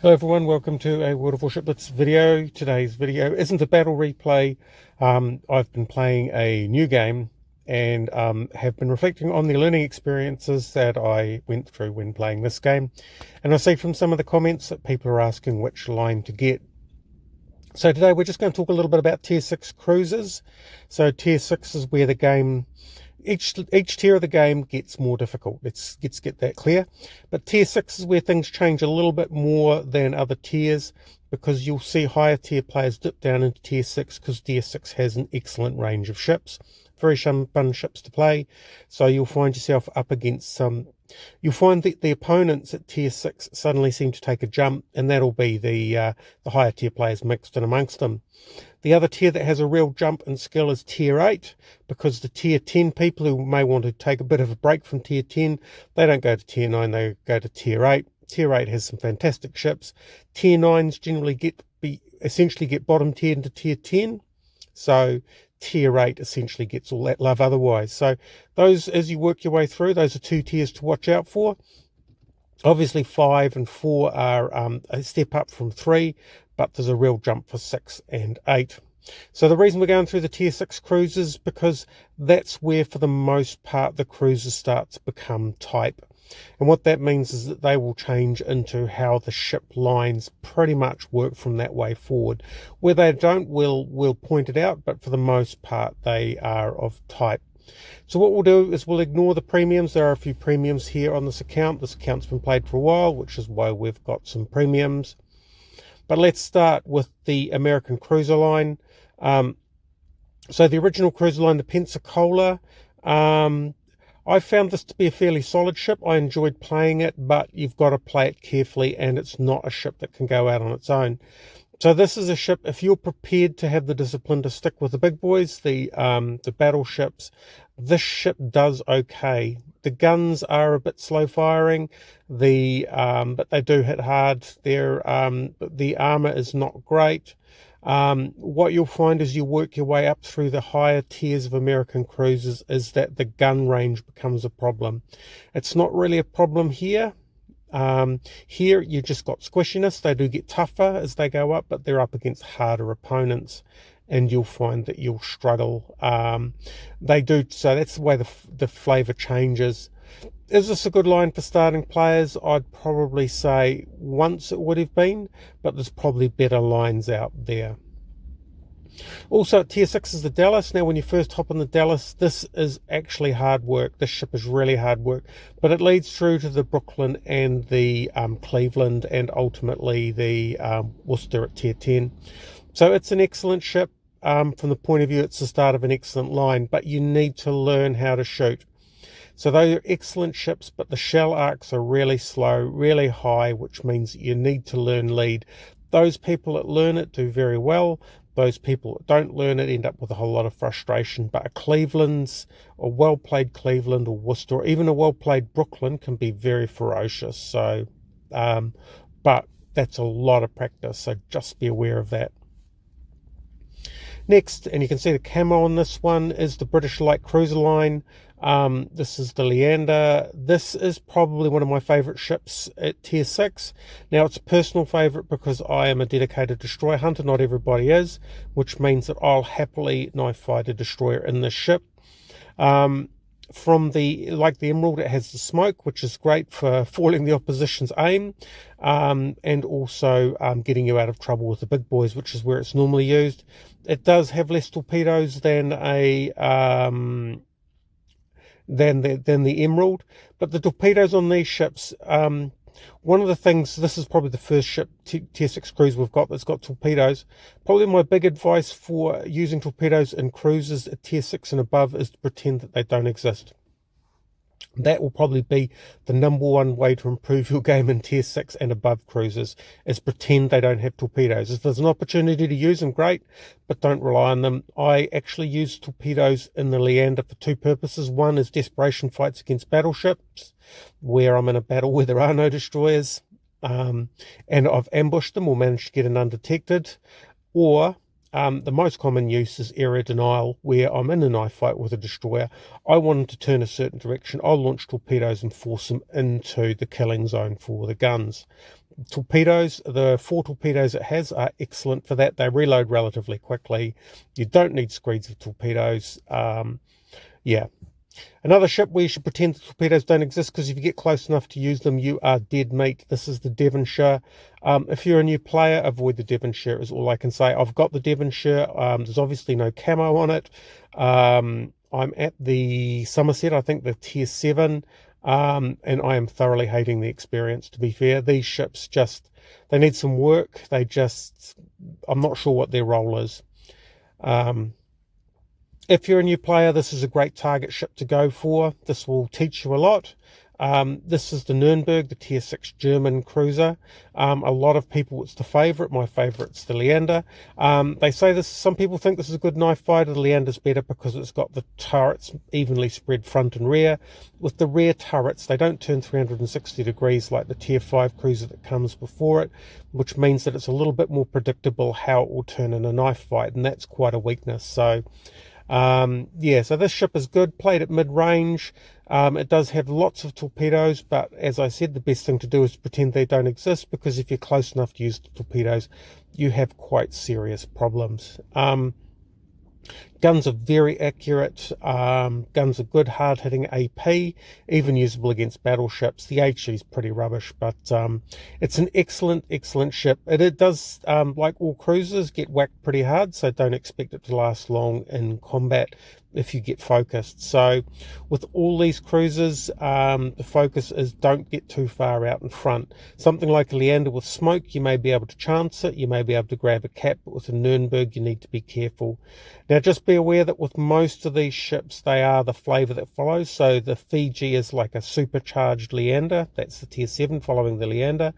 Hello everyone, welcome to a World of Warships Blitz video. Today's video isn't a battle replay. I've been playing a new game and have been reflecting on the learning experiences that I went through when playing this game. And I see from some of the comments that people are asking which line to get. So today we're just going to talk a little bit about Tier 6 cruisers. So Tier 6 is where the game... Each tier of the game gets more difficult. Let's get that clear. But tier 6 is where things change a little bit more than other tiers, because you'll see higher tier players dip down into tier 6 because tier 6 has an excellent range of ships. Very fun ships to play. So you'll find yourself up against some... You'll find that the opponents at tier 6 suddenly seem to take a jump, and that'll be the higher tier players mixed in amongst them. The other tier that has a real jump in skill is tier 8, because the tier 10 people who may want to take a bit of a break from tier 10, they don't go to tier 9, they go to tier 8. Tier 8 has some fantastic ships. Tier 9s generally essentially get bottom tier into tier 10. So tier 8 essentially gets all that love otherwise. So those, as you work your way through, those are two tiers to watch out for. Obviously 5 and 4 are a step up from 3, but there's a real jump for 6 and 8. So the reason we're going through the tier 6 cruisers is because that's where, for the most part, the cruisers start to become type. And what that means is that they will change into how the ship lines pretty much work from that way forward. Where they don't, we'll point it out, but for the most part, they are of type. So what we'll do is we'll ignore the premiums. There are a few premiums here on this account. This account's been played for a while, which is why we've got some premiums. But let's start with the American cruiser line. So the original cruiser line, the Pensacola, I found this to be a fairly solid ship. I enjoyed playing it, but you've got to play it carefully, and it's not a ship that can go out on its own. So this is a ship, if you're prepared to have the discipline to stick with the big boys, the battleships, this ship does okay. The guns are a bit slow firing, but they do hit hard. The armor is not great. What you'll find as you work your way up through the higher tiers of American cruisers is that the gun range becomes a problem. It's not really a problem here. Here you just got squishiness. They do get tougher as they go up, but they're up against harder opponents, and you'll find that you'll struggle. They do, so that's the way the flavour changes. Is this a good line for starting players? I'd probably say once it would have been, but there's probably better lines out there. Also at tier 6 is the Dallas. Now when you first hop on the Dallas, this is actually hard work. This ship is really hard work, but it leads through to the Brooklyn and the Cleveland, and ultimately the Worcester at tier 10. So it's an excellent ship. From the point of view, it's the start of an excellent line, but you need to learn how to shoot. So those are excellent ships, but the shell arcs are really slow, really high, which means you need to learn lead. Those people that learn it do very well. Those people that don't learn it end up with a whole lot of frustration. But a well-played Cleveland or Worcester, or even a well-played Brooklyn can be very ferocious. So, but that's a lot of practice, so just be aware of that. Next, and you can see the camo on this one, is the British Light Cruiser line. This is the Leander. This is probably one of my favourite ships at tier 6. Now it's a personal favourite because I am a dedicated destroyer hunter, not everybody is, which means that I'll happily knife fight a destroyer in this ship. Like the Emerald, it has the smoke, which is great for foiling the opposition's aim, and also getting you out of trouble with the big boys, which is where it's normally used. It does have less torpedoes than the Emerald, but the torpedoes on these ships, one of the things, this is probably the first ship, tier 6 cruise we've got that's got torpedoes. Probably my big advice for using torpedoes in cruisers at tier 6 and above is to pretend that they don't exist. That will probably be the #1 way to improve your game in tier 6 and above cruisers, is pretend they don't have torpedoes. If there's an opportunity to use them, great, but don't rely on them. I actually use torpedoes in the Leander for two purposes. One is desperation fights against battleships, where I'm in a battle where there are no destroyers, and I've ambushed them or managed to get in undetected. Or the most common use is area denial, where I'm in a knife fight with a destroyer. I want them to turn a certain direction. I'll launch torpedoes and force them into the killing zone for the guns. Torpedoes, the 4 torpedoes it has are excellent for that. They reload relatively quickly. You don't need screeds of torpedoes. Yeah. Another ship where you should pretend the torpedoes don't exist, because if you get close enough to use them, you are dead meat. This is the Devonshire. If you're a new player, avoid the Devonshire is all I can say. I've got the Devonshire. There's obviously no camo on it. I'm at the Somerset, I think the tier 7, and I am thoroughly hating the experience, to be fair. These ships they need some work. I'm not sure what their role is. If you're a new player, this is a great target ship to go for. This will teach you a lot. This is the Nurnberg, the tier 6 German cruiser. A lot of people, it's the favourite. My favourite's the Leander. They say this, some people think this is a good knife fighter. The Leander's better because it's got the turrets evenly spread front and rear. With the rear turrets, they don't turn 360 degrees like the tier 5 cruiser that comes before it, which means that it's a little bit more predictable how it will turn in a knife fight, and that's quite a weakness. So yeah, so this ship is good, played at mid-range. It does have lots of torpedoes, but as I said, the best thing to do is pretend they don't exist, because if you're close enough to use the torpedoes, you have quite serious problems. Guns are very accurate. Guns are good, hard-hitting AP, even usable against battleships. The HE is pretty rubbish, but it's an excellent ship. It does, like all cruisers, get whacked pretty hard, so don't expect it to last long in combat if you get focused. So with all these cruisers, the focus is don't get too far out in front. Something like a Leander with smoke, you may be able to chance it, you may be able to grab a cap, but with a Nurnberg you need to be careful. Now just be aware that with most of these ships, they are the flavour that follows. So the Fiji is like a supercharged Leander, that's the tier 7 following the Leander.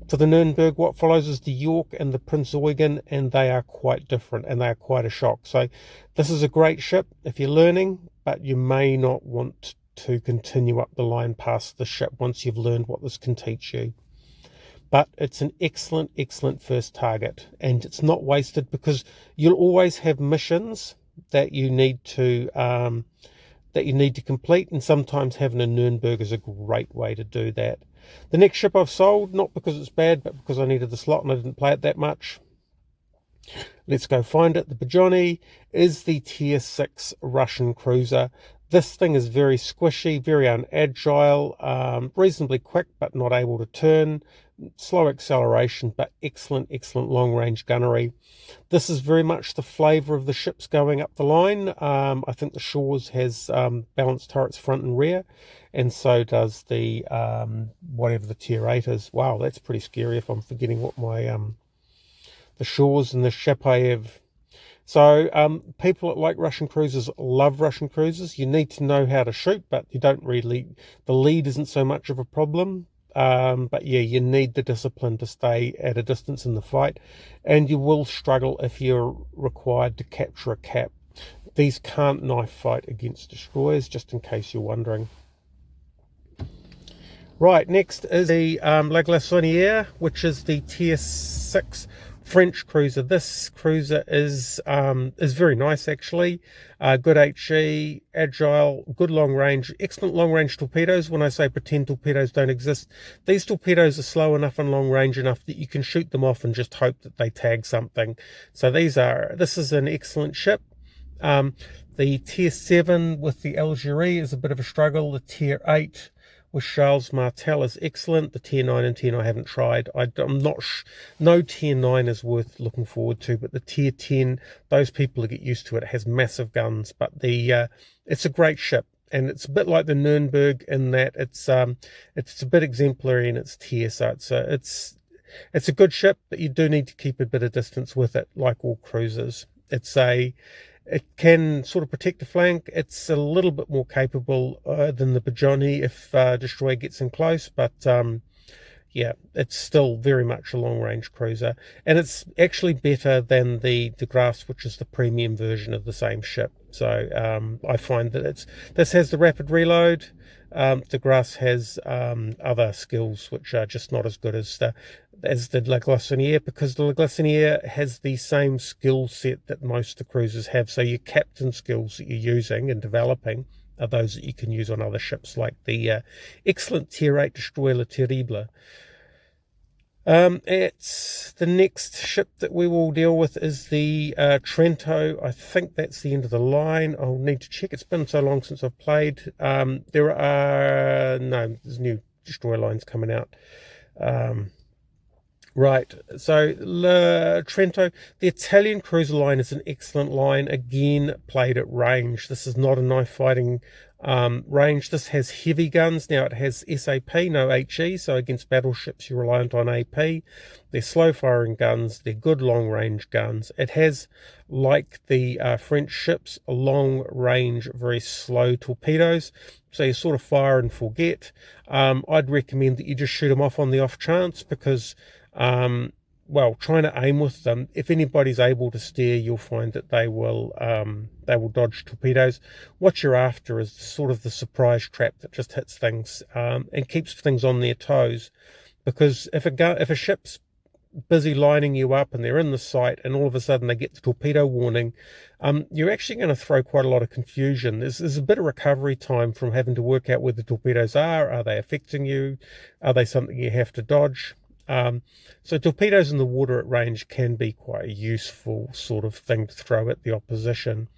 For the Nurnberg, what follows is the York and the Prince Eugen, and they are quite different, and they are quite a shock. So this is a great ship if you're learning, but you may not want to continue up the line past the ship once you've learned what this can teach you. But it's an excellent first target, and it's not wasted, because you'll always have missions that you need to complete, and sometimes having a Nurnberg is a great way to do that. The next ship I've sold, not because it's bad, but because I needed the slot and I didn't play it that much. Let's go find it. The Bajoni is the tier 6 Russian cruiser. This thing is very squishy, very unagile, reasonably quick but not able to turn, slow acceleration, but excellent long-range gunnery. This is very much the flavour of the ships going up the line. I think the Shores has balanced turrets front and rear, and so does the whatever the tier 8 is. Wow, that's pretty scary if I'm forgetting what my the Shores and the Chapayev. So people that like Russian cruisers love Russian cruisers. You need to know how to shoot, but you don't really, the lead isn't so much of a problem. But yeah, you need the discipline to stay at a distance in the fight, and you will struggle if you're required to capture a cap. These can't knife fight against destroyers, just in case you're wondering. Right, next is the Legless Sonia, which is the tier 6 French cruiser. This cruiser is very nice, actually. Good HE, agile, good long range, excellent long range torpedoes. When I say pretend torpedoes don't exist, these torpedoes are slow enough and long range enough that you can shoot them off and just hope that they tag something. So this is an excellent ship. The tier 7 with the Algerie is a bit of a struggle. The tier 8 with Charles Martel is excellent. The tier 9 and 10 I haven't tried. No tier 9 is worth looking forward to, but the tier 10, those people who get used to it, has massive guns. But it's a great ship, and it's a bit like the Nurnberg in that it's a bit exemplary in its tier. So it's a good ship, but you do need to keep a bit of distance with it, like all cruisers. It can sort of protect the flank. It's a little bit more capable than the Bajoni if destroyer gets in close, but yeah, it's still very much a long-range cruiser, and it's actually better than the Grasse, which is the premium version of the same ship. So I find that this has the rapid reload. The Grasse has other skills which are just not as good as the Legless Sonia, because the Legless Sonia has the same skill set that most of the cruisers have. So your captain skills that you're using and developing are those that you can use on other ships, like the excellent tier 8 destroyer Le Terrible. It's the next ship that we will deal with is the Trento. I think that's the end of the line. I'll need to check. It's been so long since I've played. There's new destroyer lines coming out. Right, so Trento, the Italian cruiser line is an excellent line, again played at range. This is not a knife fighting range. This has heavy guns. Now it has SAP, no HE, so against battleships you're reliant on AP. They're slow firing guns, they're good long range guns. It has, like the French ships, long range, very slow torpedoes, so you sort of fire and forget. I'd recommend that you just shoot them off on the off chance, because trying to aim with them, if anybody's able to steer, you'll find that they will dodge torpedoes. What you're after is sort of the surprise trap that just hits things and keeps things on their toes. Because if a ship's busy lining you up and they're in the sight and all of a sudden they get the torpedo warning, you're actually going to throw quite a lot of confusion. There's a bit of recovery time from having to work out where the torpedoes are. Are they affecting you? Are they something you have to dodge? So torpedoes in the water at range can be quite a useful sort of thing to throw at the opposition.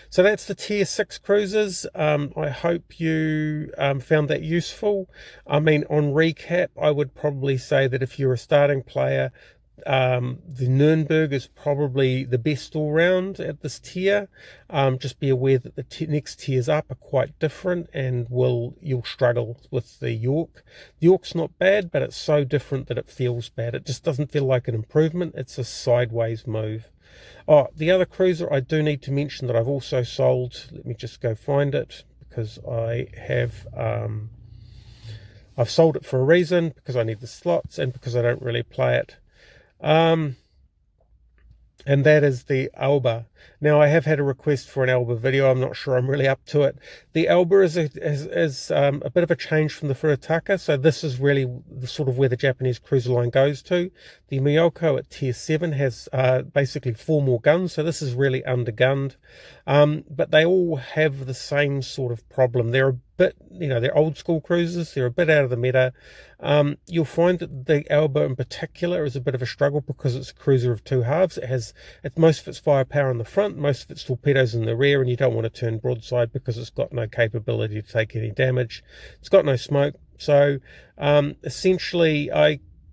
So that's the Tier 6 cruisers. I hope you found that useful. I mean, on recap, I would probably say that if you're a starting player, the Nurnberg is probably the best all round at this tier. Just be aware that the next tiers up are quite different, and you'll struggle with the York. The York's not bad, but it's so different that it feels bad. It just doesn't feel like an improvement. It's a sideways move. Oh, the other cruiser I do need to mention that I've also sold. Let me just go find it, because I've sold it for a reason, because I need the slots and because I don't really play it. And that is the Alba. Now, I have had a request for an Alba video. I'm not sure I'm really up to it. The Alba is a bit of a change from the Furitaka. So this is really the sort of where the Japanese cruiser line goes to. The Miyoko at Tier 7 has basically 4 more guns. So this is really undergunned. But they all have the same sort of problem. They're a bit, they're old school cruisers. They're a bit out of the meta. You'll find that the Alba in particular is a bit of a struggle because it's a cruiser of 2 halves. It's most of its firepower in the front, most of its torpedoes in the rear, and you don't want to turn broadside because it's got no capability to take any damage. It's got no smoke. So essentially,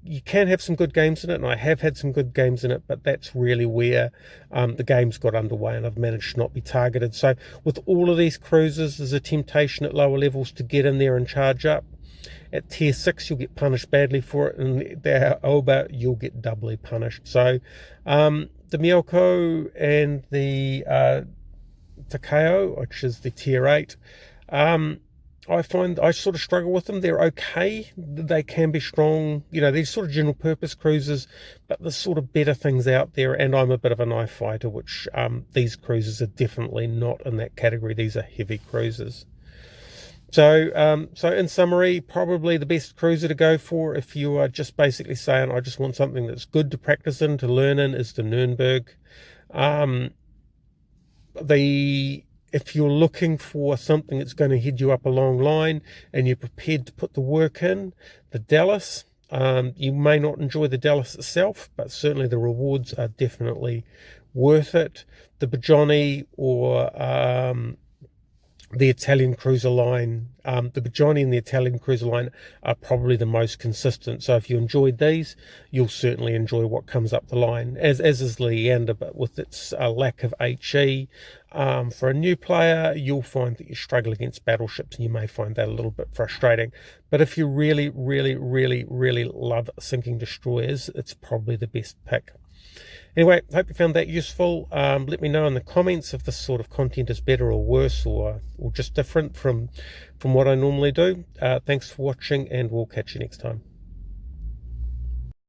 you can have some good games in it, and I have had some good games in it, but that's really where the games got underway, and I've managed to not be targeted. So with all of these cruisers, there's a temptation at lower levels to get in there and charge up. At Tier 6, you'll get punished badly for it, and the Alba, you'll get doubly punished. So the Miyoko and the Takeo, which is the Tier 8, I find I sort of struggle with them. They're okay. They can be strong. These sort of general purpose cruisers, but there's sort of better things out there, and I'm a bit of a knife fighter, which these cruisers are definitely not in that category. These are heavy cruisers. So in summary, probably the best cruiser to go for if you are just basically saying, I just want something that's good to practice in, to learn in, is the Nurnberg. If you're looking for something that's going to head you up a long line and you're prepared to put the work in, the Dallas. You may not enjoy the Dallas itself, but certainly the rewards are definitely worth it. The Bajoni or the Italian cruiser line, the Bajoni and the Italian cruiser line are probably the most consistent. So if you enjoyed these, you'll certainly enjoy what comes up the line, as is Leander, but with its lack of HE. For a new player, you'll find that you struggle against battleships, and you may find that a little bit frustrating. But if you really, really, really, really love sinking destroyers, it's probably the best pick. Anyway, hope you found that useful. Let me know in the comments if this sort of content is better or worse, or just different from what I normally do. Thanks for watching, and we'll catch you next time.